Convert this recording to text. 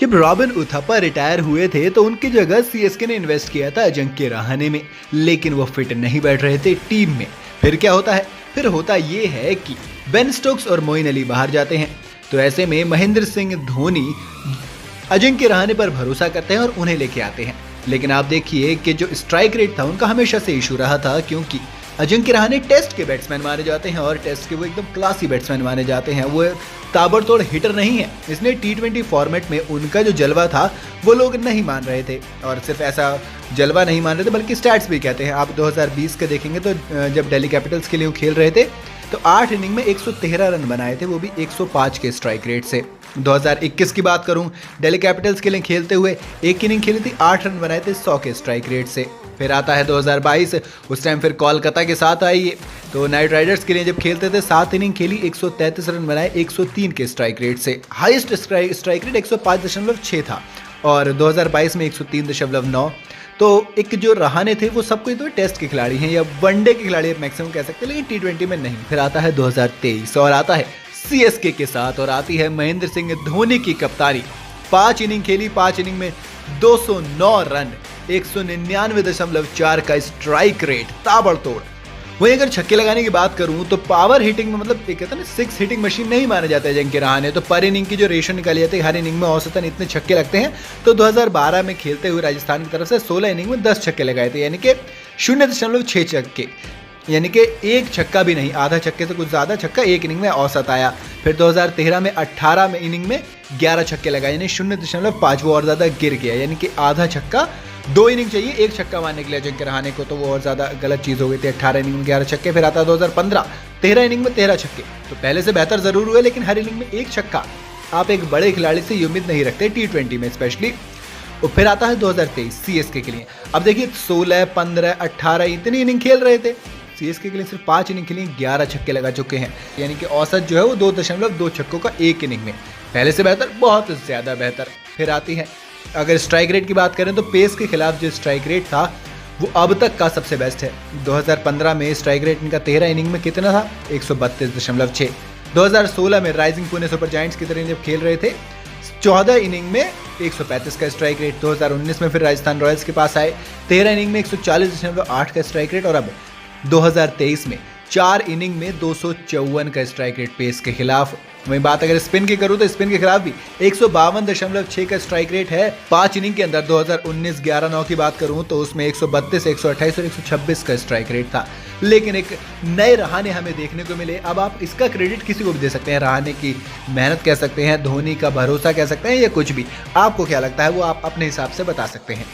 जब robin Uthappa retire हुए थे तो उनकी जगह सीएसके ने इन्वेस्ट किया था अजिंक्य रहाणे में, लेकिन वो फिट नहीं बैठ रहे थे टीम में। फिर क्या होता है? फिर होता ये है कि बेन स्टोक्स और मोइन अली बाहर जाते हैं, तो ऐसे में महेंद्र सिंह धोनी अजिंक्य रहाणे पर भरोसा करते हैं और उन्हें लेके आते हैं। लेकिन आप देखिए कि जो स्ट्राइक रेट था उनका हमेशा से इशू रहा था, क्योंकि अजिंक्य रहाणे टेस्ट के बैट्समैन माने जाते हैं और टेस्ट के वो एकदम क्लासी बैट्समैन माने जाते हैं। वो ताबड़तोड़ हिटर नहीं है, इसलिए T20 फॉर्मेट में उनका जो जलवा था वो लोग नहीं मान रहे थे। और सिर्फ ऐसा जलवा नहीं मान रहे थे बल्कि स्टैट्स भी कहते हैं। आप 2020 के देखेंगे तो जब दिल्ली कैपिटल्स के लिए वो खेल रहे थे तो 8 इनिंग में 113 रन बनाए थे, वो भी 105 के स्ट्राइक रेट से। 2021 की बात करूं, दिल्ली कैपिटल्स के लिए खेलते हुए एक इनिंग खेली थी, 8 रन बनाए थे 100 के स्ट्राइक रेट से। फिर आता है 2022, उस टाइम फिर कोलकाता के साथ आई है, तो नाइट राइडर्स के लिए जब खेलते थे 7 इनिंग खेली, 133 रन बनाए 103 के स्ट्राइक रेट से। हाईएस्ट स्ट्राइक रेट 105.6 था और 2022 में 103.9। तो एक जो रहाणे थे वो सब कोई तो टेस्ट के खिलाड़ी हैं या वनडे के खिलाड़ी मैक्सिमम कह सकते हैं, लेकिन T20 में नहीं। फिर आता है 2023 और आता है सीएसके के साथ और आती है महेंद्र सिंह धोनी की कप्तानी। 5 इनिंग खेली, 5 इनिंग में 209 रन, 199.4 का स्ट्राइक रेट, ताबड़तोड़। वहीं अगर छक्के लगाने की बात करूं तो पावर हिटिंग में मतलब एक कहता है ना 6 हिटिंग मशीन नहीं माना जाता है अजिंक्य रहाणे। तो पर इनिंग की जो रेशो निकाली जाती है, हर इनिंग में औसतन इतने छक्के लगते हैं। तो 2012 में खेलते हुए राजस्थान की तरफ से 16 इनिंग में 10 छक्के लगाए थे, यानी कि 0.6 छक्के, यानी कि एक छक्का भी नहीं, आधा छक्के से कुछ ज़्यादा छक्का एक इनिंग में औसत आया। फिर 2013 में 18 में इनिंग में 11 छक्के लगाए, यानी 0.5, वो और ज़्यादा गिर गया, यानी कि आधा छक्का 2 इनिंग चाहिए एक छक्का मारने के लिए अजिंक्य रहाणे को, तो वो और ज़्यादा गलत चीज़ हो गई थी। 18 इनिंग में 11 छक्के। फिर आता 2015, 13 इनिंग में 13 छक्के, तो पहले से बेहतर ज़रूर हुए, लेकिन हर इनिंग में एक छक्का आप एक बड़े खिलाड़ी से ये उम्मीद नहीं रखते T20 में स्पेशली। और फिर आता है 2023 सीएसके के लिए। अब देखिए 16, 15, 18 इतनी इनिंग खेल रहे थे, सीएसके के लिए सिर्फ 5 इनिंग के लिए 11 छक्के लगा चुके हैं, यानी कि औसत जो है वो 2.2 छक्कों का एक इनिंग में। पहले से बेहतर, बहुत ज़्यादा बेहतर। फिर आती है अगर स्ट्राइक रेट की बात करें तो पेस के खिलाफ जो स्ट्राइक रेट था वो अब तक का सबसे बेस्ट है। 2015 में स्ट्राइक रेट इनका 13 इनिंग में कितना था? 132.6। 2016 में राइजिंग पुणे सुपर जायंट्स की तरह जब खेल रहे थे 14 इनिंग में 135 का स्ट्राइक रेट। 2019 में फिर राजस्थान रॉयल्स के पास आए, 13 इनिंग में 140.8 का स्ट्राइक रेट। और अब 2023 में 4 इनिंग में 254 का स्ट्राइक रेट पेस के खिलाफ। वहीं बात अगर स्पिन की करूं तो स्पिन के खिलाफ भी 152.6 का स्ट्राइक रेट है 5 इनिंग के अंदर। 2019 11-9 की बात करूं तो उसमें 132, 128 और 126 का स्ट्राइक रेट था। लेकिन एक नए रहाणे हमें देखने को मिले। अब आप इसका क्रेडिट किसी को भी दे सकते हैं, रहाणे की मेहनत कह सकते हैं, धोनी का भरोसा कह सकते हैं, या कुछ भी। आपको क्या लगता है वो आप अपने हिसाब से बता सकते हैं।